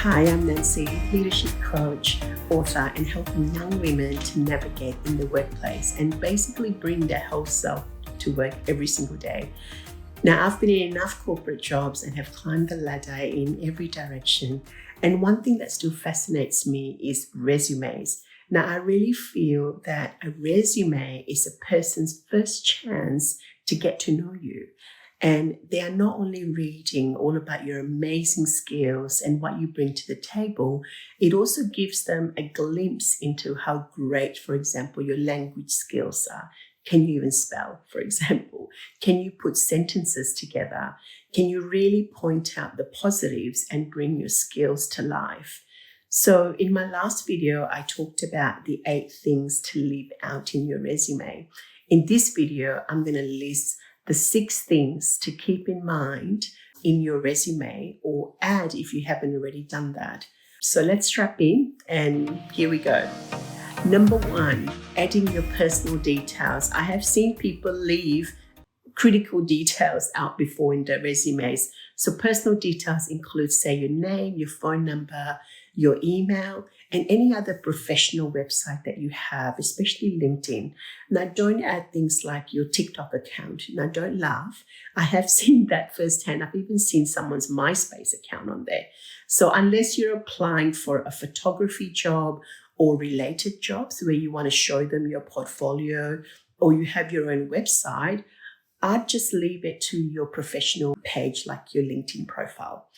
Hi, I'm Nancy, leadership coach, author, and helping young women to navigate in the workplace and basically bring their whole self to work every single day. Now, I've been in enough corporate jobs and have climbed the ladder in every direction. And one thing that still fascinates me is resumes. Now, I really feel that a resume is a person's first chance to get to know you. And they are not only reading all about your amazing skills and what you bring to the table, it also gives them a glimpse into how great, for example, your language skills are. Can you even spell, for example? Can you put sentences together? Can you really point out the positives and bring your skills to life? So in my last video, I talked about the 8 things to leave out in your resume. In this video, I'm going to list the 6 things to keep in mind in your resume or add if you haven't already done that. So let's strap in and here we go. Number 1, adding your personal details. I have seen people leave critical details out before in their resumes. So personal details include, say, your name, your phone number, your email, and any other professional website that you have, especially LinkedIn. Now, don't add things like your TikTok account. Now, don't laugh. I have seen that firsthand. I've even seen someone's MySpace account on there. So unless you're applying for a photography job or related jobs where you want to show them your portfolio or you have your own website, I'd just leave it to your professional page like your LinkedIn profile.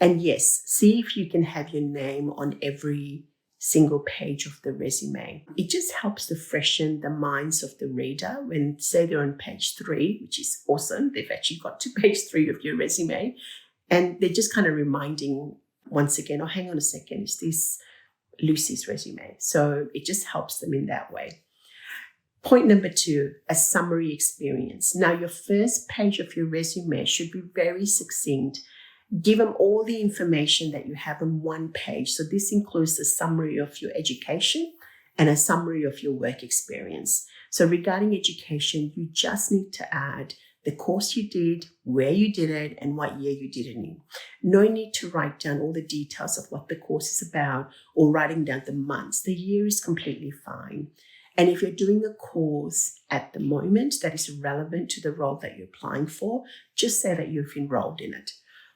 And yes, see if you can have your name on every single page of the resume. It just helps to freshen the minds of the reader when, say, they're on page 3, which is awesome. They've actually got to page 3 of your resume. And they're just kind of reminding once again, oh, hang on a second, is this Lucy's resume? So it just helps them in that way. Point number 2, a summary experience. Now, your first page of your resume should be very succinct. Give them all the information that you have on one page. So this includes a summary of your education and a summary of your work experience. So regarding education, you just need to add the course you did, where you did it, and what year you did it in. No need to write down all the details of what the course is about or writing down the months. The year is completely fine. And if you're doing a course at the moment that is relevant to the role that you're applying for, just say that you've enrolled in it.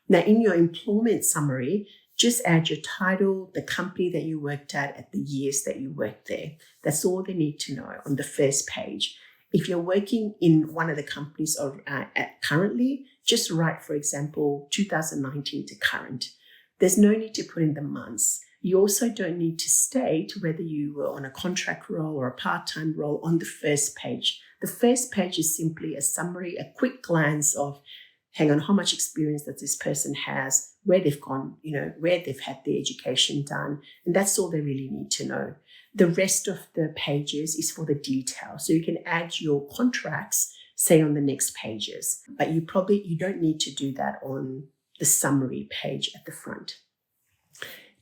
Now, in your employment summary, just add your title, the company that you worked at the years that you worked there. That's all they need to know on the first page. If you're working in one of the companies currently, just write, for example, 2019 to current. There's no need to put in the months. You also don't need to state whether you were on a contract role or a part-time role on the first page. The first page is simply a summary, a quick glance of, hang on, how much experience that this person has, where they've gone, where they've had their education done. And that's all they really need to know. The rest of the pages is for the detail. So you can add your contracts, say, on the next pages, but you don't need to do that on the summary page at the front.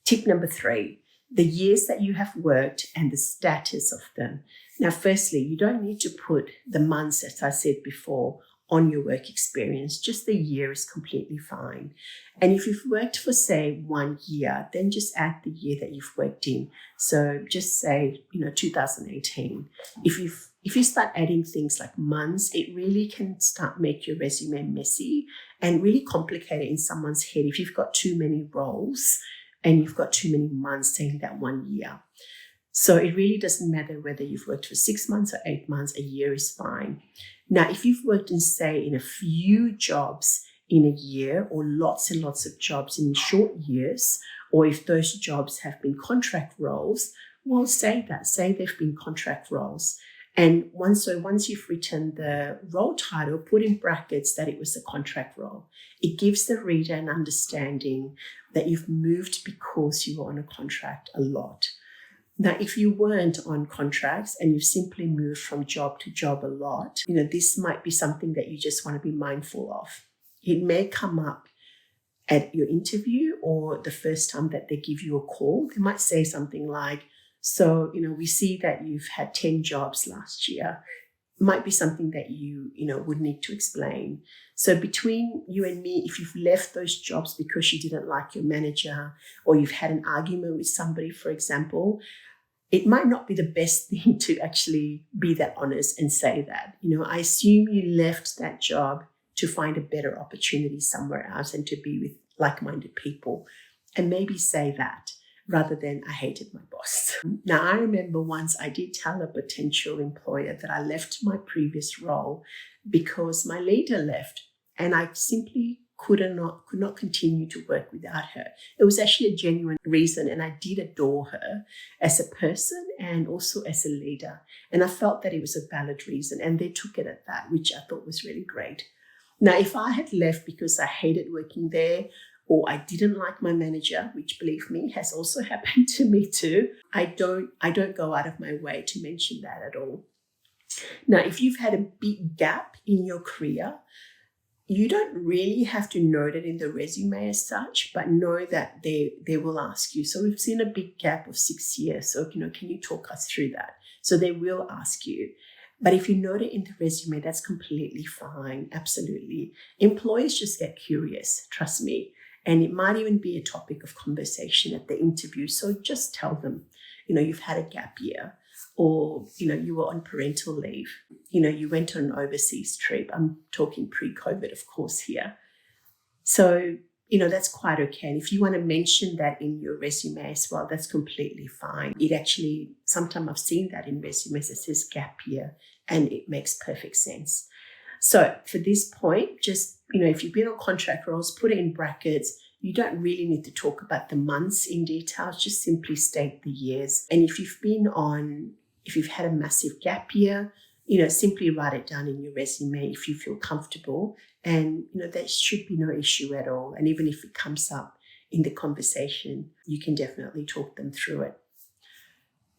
Tip number 3, the years that you have worked and the status of them. Now, firstly, you don't need to put the months, as I said before, on your work experience. Just the year is completely fine. And if you've worked for, say, 1 year, then just add the year that you've worked in. So just say, 2018. If you start adding things like months, it really can make your resume messy and really complicate it in someone's head if you've got too many roles and you've got too many months saying that 1 year. So it really doesn't matter whether you've worked for 6 months or 8 months, a year is fine. Now, if you've worked in a few jobs in a year or lots and lots of jobs in short years, or if those jobs have been contract roles, well, say they've been contract roles. And once you've written the role title, put in brackets that it was a contract role. It gives the reader an understanding that you've moved because you were on a contract a lot. Now, if you weren't on contracts and you simply moved from job to job a lot, this might be something that you just want to be mindful of. It may come up at your interview or the first time that they give you a call. They might say something like, so, we see that you've had 10 jobs last year. might be something that you would need to explain. So between you and me, if you've left those jobs because you didn't like your manager, or you've had an argument with somebody, for example, it might not be the best thing to actually be that honest and say that. I assume you left that job to find a better opportunity somewhere else and to be with like-minded people, and maybe say that rather than I hated my boss. Now, I remember once I did tell a potential employer that I left my previous role because my leader left, and I simply could not continue to work without her. It was actually a genuine reason, and I did adore her as a person and also as a leader. And I felt that it was a valid reason, and they took it at that, which I thought was really great. Now, if I had left because I hated working there, or I didn't like my manager, which, believe me, has also happened to me too, I don't go out of my way to mention that at all. Now, if you've had a big gap in your career, you don't really have to note it in the resume as such, but know that they will ask you. So we've seen a big gap of 6 years. So, can you talk us through that? So they will ask you. But if you note it in the resume, that's completely fine. Absolutely. Employers just get curious, trust me. And it might even be a topic of conversation at the interview. So just tell them, you've had a gap year, or, you were on parental leave. You went on an overseas trip. I'm talking pre-COVID, of course, here. So, that's quite okay. And if you want to mention that in your resume as well, that's completely fine. It actually, sometimes I've seen that in resumes, it says gap year, and it makes perfect sense. So for this point, just, if you've been on contract roles, put it in brackets. You don't really need to talk about the months in detail, just simply state the years. And if you've had a massive gap year, simply write it down in your resume if you feel comfortable. And, there should be no issue at all. And even if it comes up in the conversation, you can definitely talk them through it.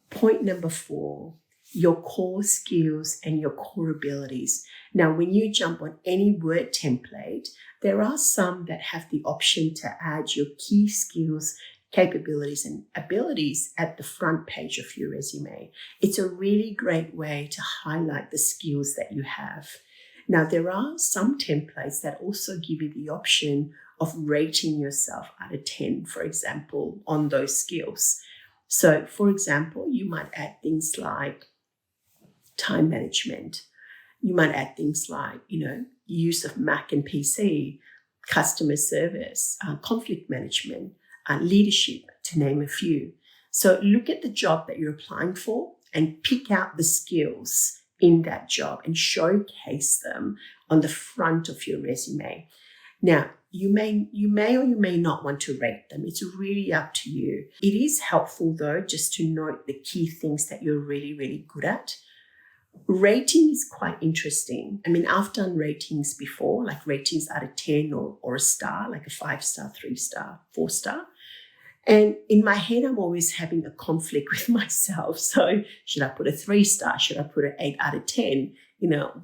Point number 4. Your core skills and your core abilities. Now, when you jump on any Word template, there are some that have the option to add your key skills, capabilities, and abilities at the front page of your resume. It's a really great way to highlight the skills that you have. Now, there are some templates that also give you the option of rating yourself out of 10, for example, on those skills. So, for example, you might add things like time management. You might add things like, use of Mac and PC, customer service, conflict management, leadership, to name a few. So look at the job that you're applying for and pick out the skills in that job and showcase them on the front of your resume. Now, you may or you may not want to rate them. It's really up to you. It is helpful, though, just to note the key things that you're really, really good at. Rating is quite interesting. I mean, I've done ratings before, like ratings out of 10 or a star, like a 5-star, 3-star, 4-star. And in my head, I'm always having a conflict with myself. So should I put a 3-star? Should I put an 8 out of 10?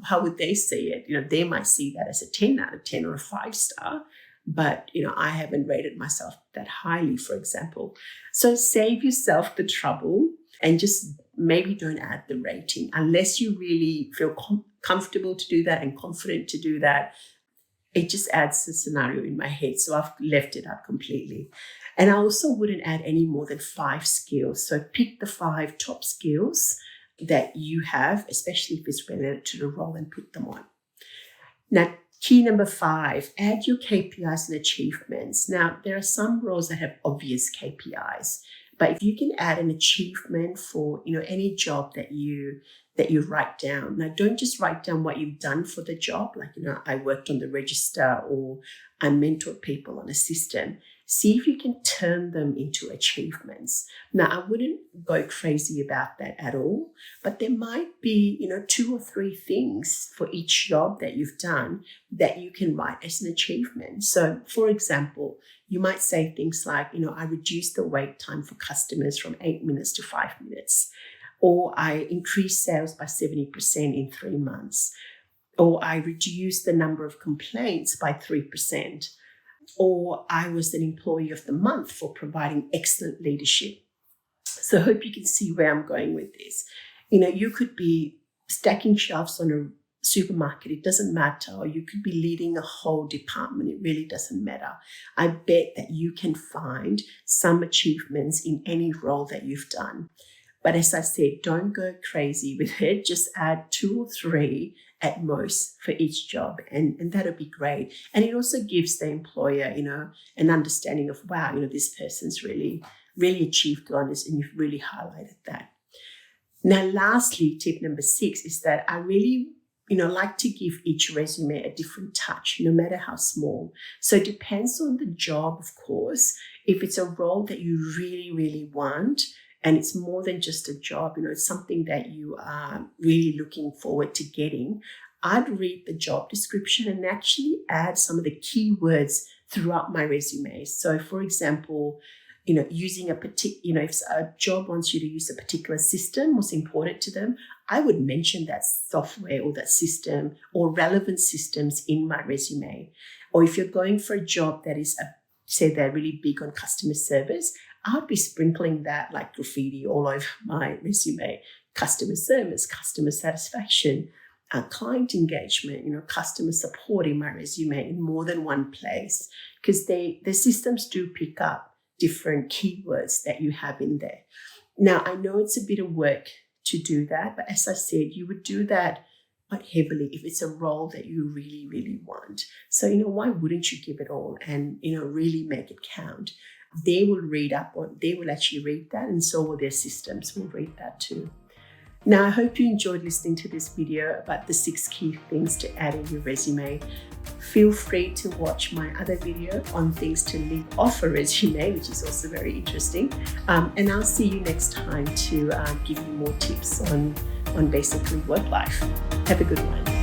How would they see it? They might see that as a 10 out of 10 or a 5-star. But, I haven't rated myself that highly, for example. So save yourself the trouble and just maybe don't add the rating unless you really feel comfortable to do that and confident to do that. It just adds a scenario in my head. So I've left it out completely. And I also wouldn't add any more than 5 skills. So pick the 5 top skills that you have, especially if it's related to the role, and put them on. Now, key number 5, add your KPIs and achievements. Now, there are some roles that have obvious KPIs, but if you can add an achievement for, any job that you write down. Now, don't just write down what you've done for the job, like, I worked on the register or I mentored people on a system. See if you can turn them into achievements. Now, I wouldn't go crazy about that at all, but there might be, 2 or 3 things for each job that you've done that you can write as an achievement. So, for example, you might say things like, I reduced the wait time for customers from 8 minutes to 5 minutes, or I increased sales by 70% in 3 months, or I reduced the number of complaints by 3%. Or I was an employee of the month for providing excellent leadership. So I hope you can see where I'm going with this. You could be stacking shelves on a supermarket, it doesn't matter. Or you could be leading a whole department, it really doesn't matter. I bet that you can find some achievements in any role that you've done. But as I said, don't go crazy with it. Just add 2 or 3 at most for each job, and that'll be great. And it also gives the employer, an understanding of, wow, this person's really achieved on this, and you've really highlighted that. Now, lastly, tip number 6 is that I really like to give each resume a different touch, no matter how small. So it depends on the job, of course. If it's a role that you really, really want, and it's more than just a job, it's something that you are really looking forward to getting, I'd read the job description and actually add some of the keywords throughout my resume. So, for example, using a particular, if a job wants you to use a particular system, what's important to them, I would mention that software or that system or relevant systems in my resume. Or if you're going for a job that is, say they're really big on customer service, I'd be sprinkling that like graffiti all over my resume. Customer service, customer satisfaction, client engagement, customer support in my resume in more than one place, because the systems do pick up different keywords that you have in there. Now, I know it's a bit of work to do that, but as I said, you would do that quite heavily if it's a role that you really, really want. So, why wouldn't you give it all and, really make it count? They will actually read that, and so will their systems will read that too. Now, I hope you enjoyed listening to this video about the 6 key things to add in your resume. Feel free to watch my other video on things to leave off a resume, which is also very interesting. And I'll see you next time to give you more tips on basically work life. Have a good one.